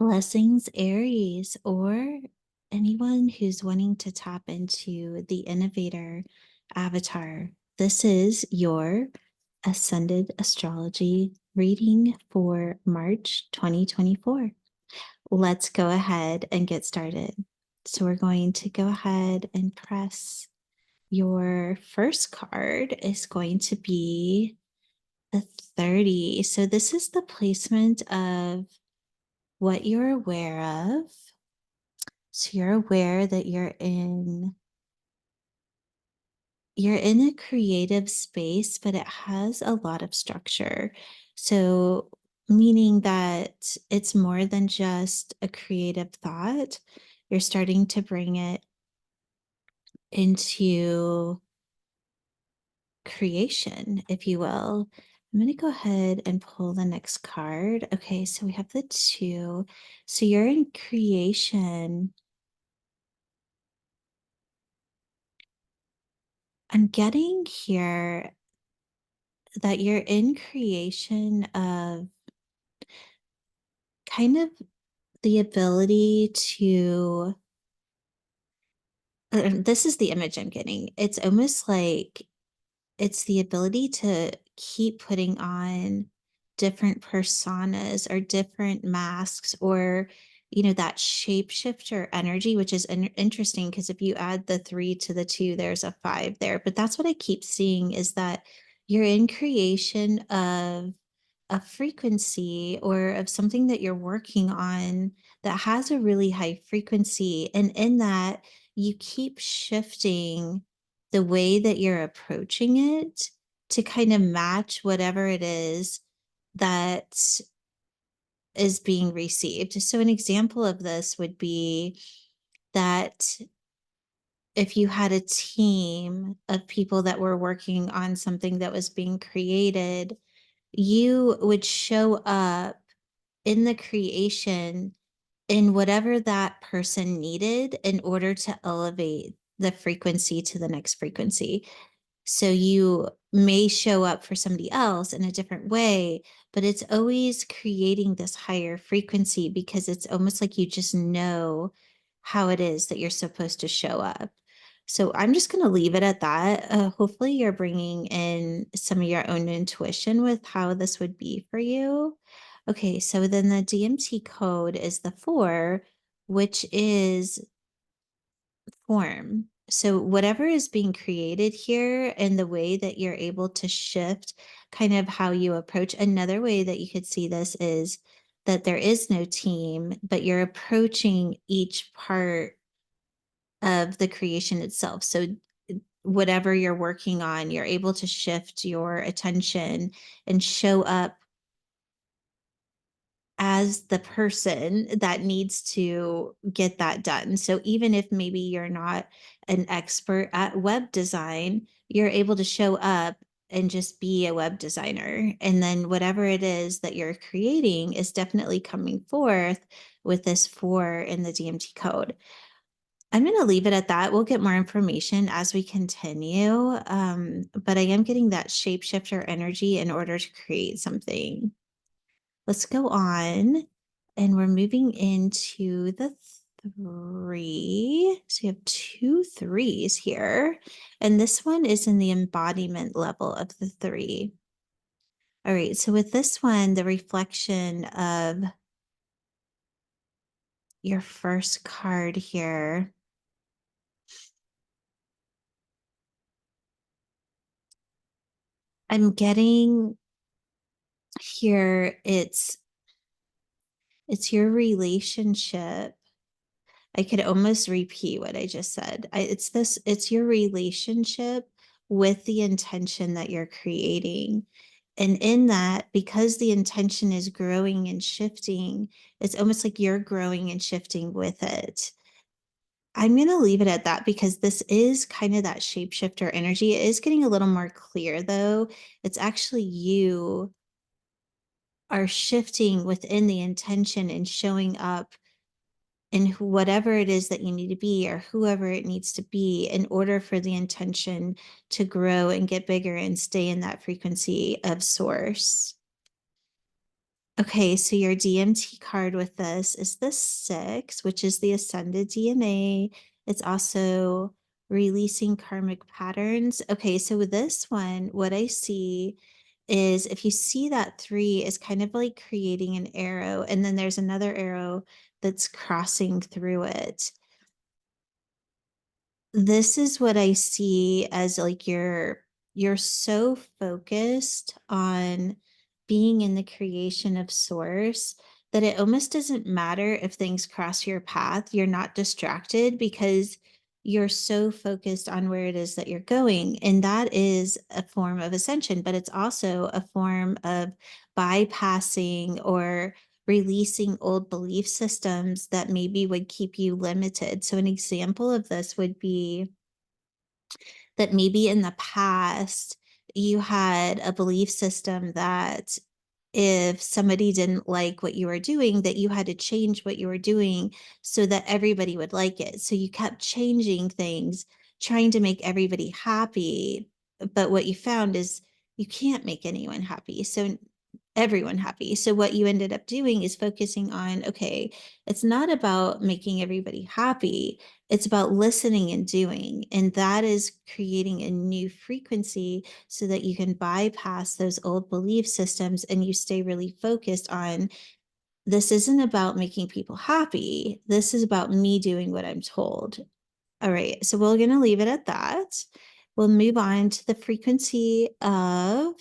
Blessings, Aries, or anyone who's wanting to tap into the innovator avatar. This is your Ascended Astrology reading for March 2024. Let's go ahead and get started. So we're going to go ahead and press your first card is going to be the 30. So this is the placement of what you're aware of. So you're aware that you're in a creative space, but it has a lot of structure. So meaning that it's more than just a creative thought. You're starting to bring it into creation, if you will. I'm going to go ahead and pull the next card. Okay, so we have the 2. So you're in creation. I'm getting here that you're in creation of kind of the ability to, this is the image I'm getting. It's almost like it's the ability to keep putting on different personas or different masks, or that shapeshifter energy, which is interesting because if you add the 3 to the 2, there's a 5 there. But that's what I keep seeing, is that you're in creation of a frequency or of something that you're working on that has a really high frequency, and in that you keep shifting the way that you're approaching it to kind of match whatever it is that is being received. So an example of this would be that if you had a team of people that were working on something that was being created, you would show up in the creation in whatever that person needed in order to elevate the frequency to the next frequency. So you may show up for somebody else in a different way, but it's always creating this higher frequency because it's almost like you just know how it is that you're supposed to show up. So I'm just going to leave it at that. Hopefully, you're bringing in some of your own intuition with how this would be for you. Okay, so then the DMT code is the 4, which is form. So whatever is being created here and the way that you're able to shift kind of how you approach. Another way that you could see this is that there is no team, but you're approaching each part of the creation itself. So whatever you're working on, you're able to shift your attention and show up as the person that needs to get that done. So even if maybe you're not an expert at web design, you're able to show up and just be a web designer. And then whatever it is that you're creating is definitely coming forth with this 4 in the DMT code. I'm going to leave it at that. We'll get more information as we continue. But I am getting that shapeshifter energy in order to create something. Let's go on, and we're moving into the 3. So you have 2 3s here, and this one is in the embodiment level of the 3. All right, so with this one, the reflection of your first card here, I'm getting here it's your relationship. I could almost repeat what I just said. It's your relationship with the intention that you're creating. And in that, because the intention is growing and shifting, it's almost like you're growing and shifting with it. I'm going to leave it at that because this is kind of that shapeshifter energy. It is getting a little more clear though. It's actually you are shifting within the intention and showing up in whatever it is that you need to be, or whoever it needs to be, in order for the intention to grow and get bigger and stay in that frequency of source. Okay, so your DMT card with this is the 6, which is the ascended DNA. It's also releasing karmic patterns. Okay, so with this one, what I see is if you see that 3 is kind of like creating an arrow, and then there's another arrow that's crossing through it. This is what I see as like you're so focused on being in the creation of source that it almost doesn't matter if things cross your path. You're not distracted because you're so focused on where it is that you're going. And that is a form of ascension, but it's also a form of bypassing or releasing old belief systems that maybe would keep you limited. So, an example of this would be that maybe in the past you had a belief system that if somebody didn't like what you were doing, that you had to change what you were doing so that everybody would like it. So you kept changing things, trying to make everybody happy. But what you found is you can't make anyone happy. So everyone happy. So what you ended up doing is focusing on, okay, it's not about making everybody happy. It's about listening and doing. And that is creating a new frequency so that you can bypass those old belief systems and you stay really focused on this isn't about making people happy. This is about me doing what I'm told. All right. So we're going to leave it at that. We'll move on to the frequency of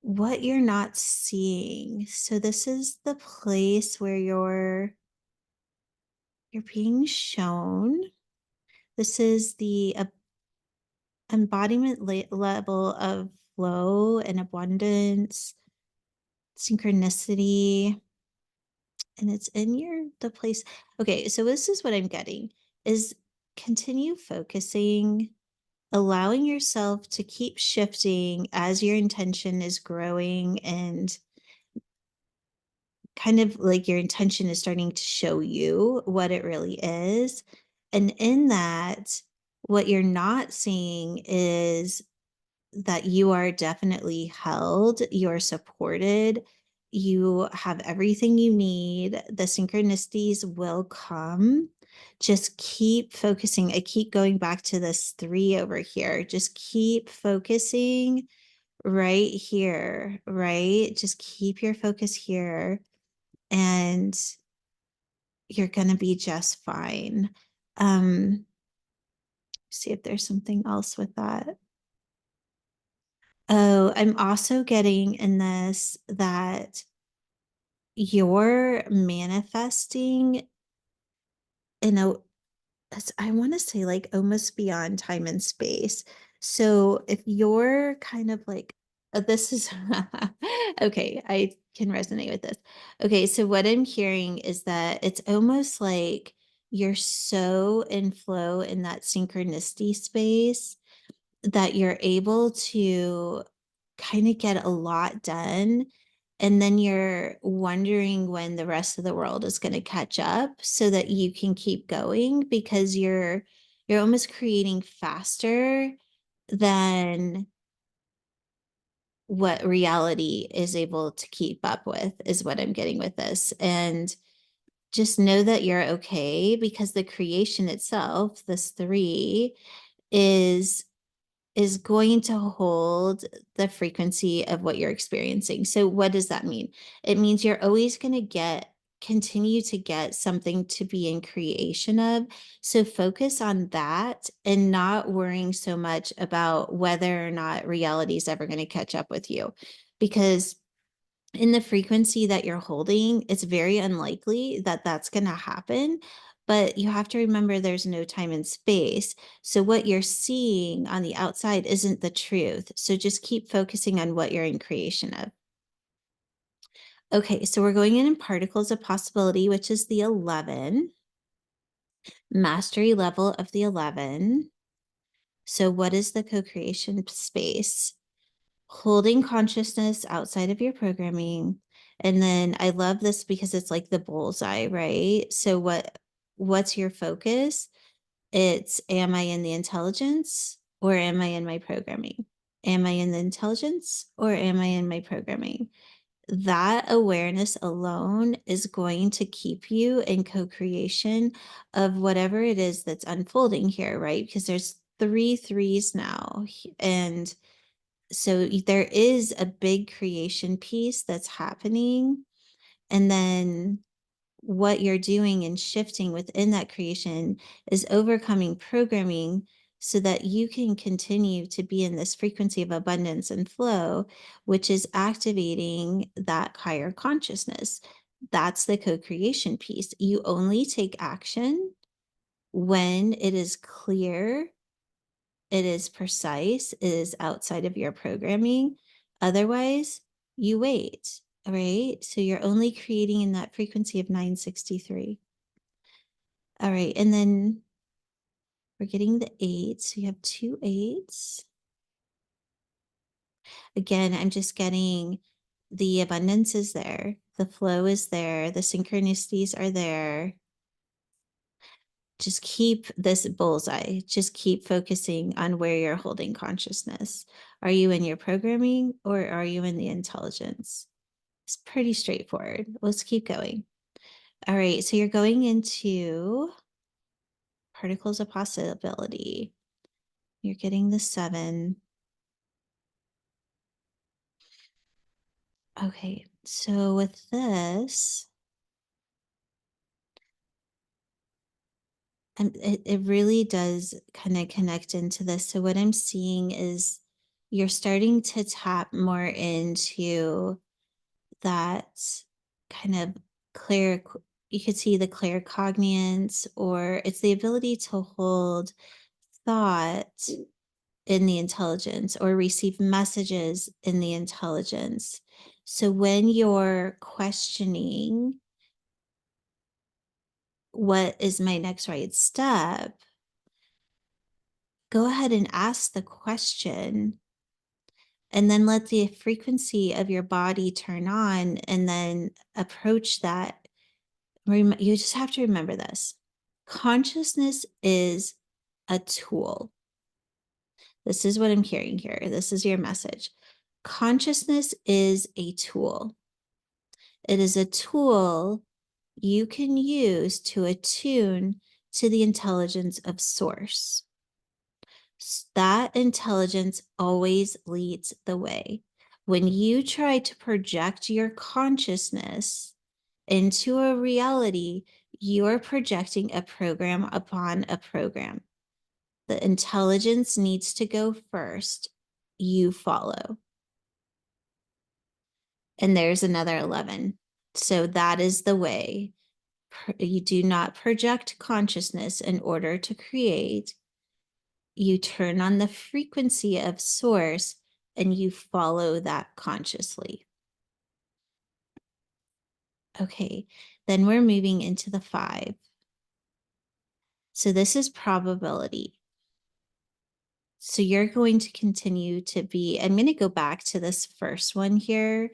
what you're not seeing. So this is the place where you're being shown. This is the embodiment level of flow and abundance, synchronicity, and it's in the place. Okay, so this is what I'm getting is continue focusing, allowing yourself to keep shifting as your intention is growing and kind of like your intention is starting to show you what it really is. And in that, what you're not seeing is that you are definitely held, you're supported, you have everything you need. The synchronicities will come. Just keep focusing. I keep going back to this 3 over here. Just keep focusing right here, right? Just keep your focus here and you're going to be just fine. See if there's something else with that. Oh, I'm also getting in this that you're manifesting in a, I want to say like almost beyond time and space. So if you're kind of like, this is okay, I can resonate with this. Okay, so what I'm hearing is that it's almost like you're so in flow in that synchronicity space that you're able to kind of get a lot done. And then you're wondering when the rest of the world is going to catch up so that you can keep going because you're almost creating faster than what reality is able to keep up with, is what I'm getting with this. And just know that you're okay because the creation itself, this 3, is going to hold the frequency of what you're experiencing. So what does that mean? It means you're always going to continue to get something to be in creation of. So focus on that and not worrying so much about whether or not reality is ever going to catch up with you. Because in the frequency that you're holding, it's very unlikely that that's going to happen. But you have to remember there's no time and space. So what you're seeing on the outside isn't the truth. So just keep focusing on what you're in creation of. Okay, so we're going in particles of possibility, which is the 11, mastery level of the 11. So what is the co-creation space? Holding consciousness outside of your programming. And then I love this because it's like the bullseye, right? So what's your focus? It's, am I in the intelligence or am I in my programming? Am I in the intelligence or am I in my programming? That awareness alone is going to keep you in co-creation of whatever it is that's unfolding here, right? Because there's 3 threes now. And so there is a big creation piece that's happening. And then what you're doing and shifting within that creation is overcoming programming so that you can continue to be in this frequency of abundance and flow, which is activating that higher consciousness. That's the co-creation piece. You only take action when it is clear, it is precise, it is outside of your programming. Otherwise, you wait. All right. So you're only creating in that frequency of 963. All right. And then we're getting the 8s. So you have 2 8s. Again, I'm just getting the abundance is there, the flow is there, the synchronicities are there. Just keep this bullseye, just keep focusing on where you're holding consciousness. Are you in your programming or are you in the intelligence? It's pretty straightforward. Let's keep going. All right, so you're going into particles of possibility. You're getting the 7. Okay, so with this, it really does kind of connect into this. So what I'm seeing is you're starting to tap more into that kind of clear, you could see the claircognizance, or it's the ability to hold thought in the intelligence or receive messages in the intelligence. So when you're questioning, what is my next right step? Go ahead and ask the question and then let the frequency of your body turn on and then approach that. You just have to remember this. Consciousness is a tool. This is what I'm hearing here. This is your message. Consciousness is a tool. It is a tool you can use to attune to the intelligence of source. That intelligence always leads the way. When you try to project your consciousness into a reality, you're projecting a program upon a program. The intelligence needs to go first. You follow. And there's another 11. So that is the way. You do not project consciousness in order to create. You turn on the frequency of source and you follow that consciously. Okay, then we're moving into the 5. So this is probability. So you're going to continue to be, I'm going to go back to this first one here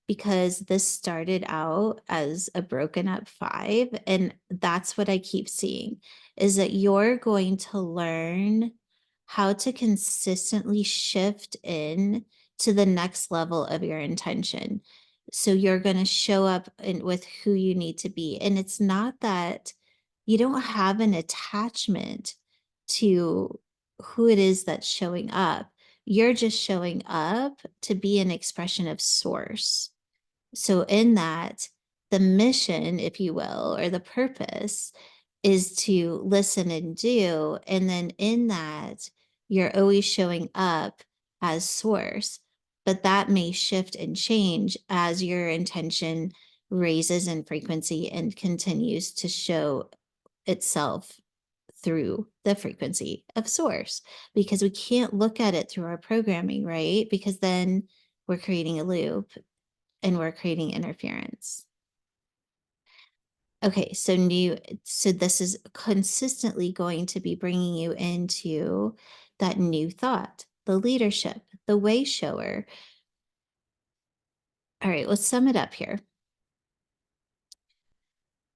because this started out as a broken up 5. And that's what I keep seeing is that you're going to learn how to consistently shift in to the next level of your intention. So you're going to show up with who you need to be. And it's not that you don't have an attachment to who it is that's showing up. You're just showing up to be an expression of source. So in that, the mission, if you will, or the purpose is to listen and do. And then in that, you're always showing up as source, but that may shift and change as your intention raises in frequency and continues to show itself through the frequency of source, because we can't look at it through our programming, right? Because then we're creating a loop and we're creating interference. Okay, so this is consistently going to be bringing you into that new thought, the leadership, the way shower. All right, let's sum it up here.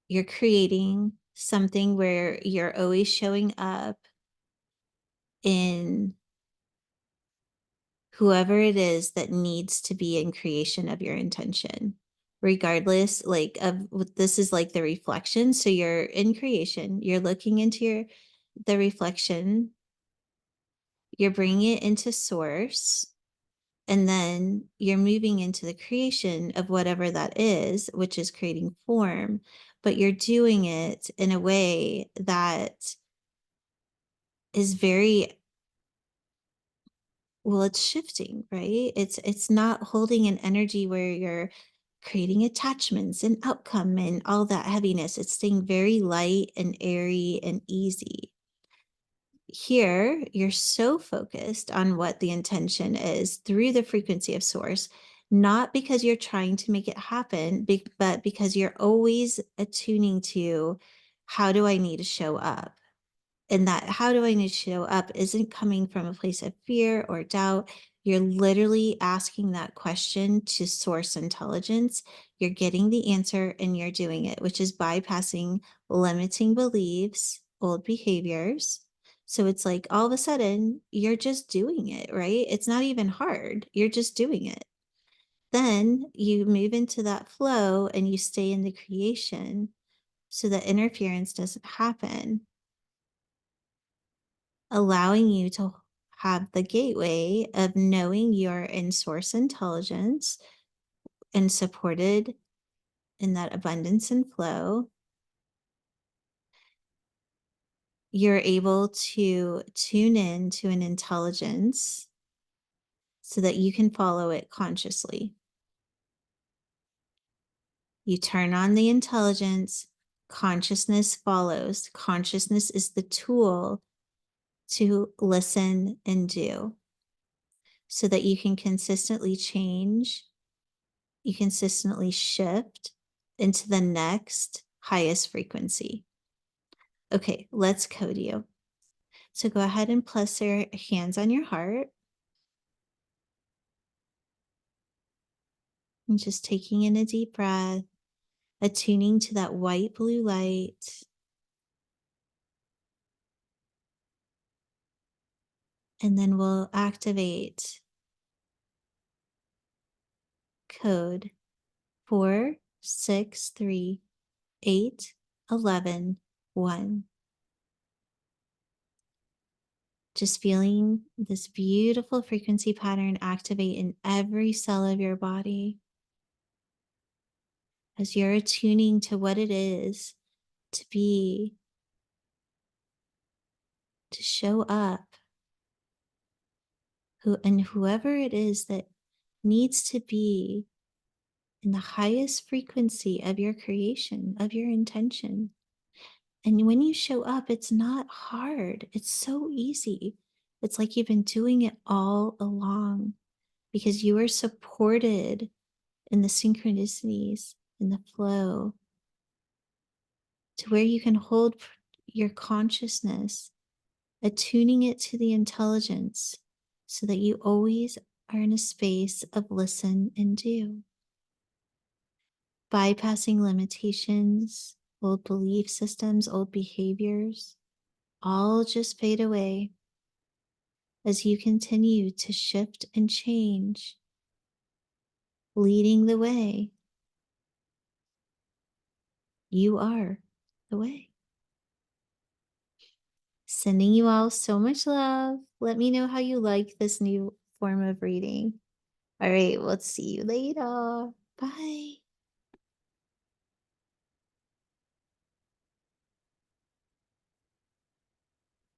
You're creating something where you're always showing up in whoever it is that needs to be in creation of your intention, regardless like of this is like the reflection. So you're in creation, you're looking into the reflection, you're bringing it into source, and then you're moving into the creation of whatever that is, which is creating form, but you're doing it in a way that is very, well, it's shifting, right? It's not holding an energy where you're creating attachments and outcome and all that heaviness. It's staying very light and airy and easy. Here, you're so focused on what the intention is through the frequency of source, not because you're trying to make it happen, but because you're always attuning to how do I need to show up? And that how do I need to show up isn't coming from a place of fear or doubt. You're literally asking that question to source intelligence. You're getting the answer and you're doing it, which is bypassing limiting beliefs, old behaviors. So it's like all of a sudden you're just doing it, right? It's not even hard. You're just doing it. Then you move into that flow and you stay in the creation so that interference doesn't happen, allowing you to have the gateway of knowing you're in source intelligence and supported in that abundance and flow. You're able to tune in to an intelligence so that you can follow it consciously. You turn on the intelligence, consciousness follows. Consciousness is the tool to listen and do so that you can consistently change, you consistently shift into the next highest frequency. Okay, let's code you. So go ahead and place your hands on your heart and just taking in a deep breath, attuning to that white blue light. And then we'll activate code 4638111. Just feeling this beautiful frequency pattern activate in every cell of your body as you're attuning to what it is to be, to show up, and whoever it is that needs to be in the highest frequency of your creation, of your intention. And when you show up, it's not hard. It's so easy. It's like you've been doing it all along because you are supported in the synchronicities, in the flow, to where you can hold your consciousness, attuning it to the intelligence so that you always are in a space of listen and do. Bypassing limitations, old belief systems, old behaviors, all just fade away as you continue to shift and change, leading the way. You are the way. Sending you all so much love. Let me know how you like this new form of reading. All right, we'll see you later. Bye.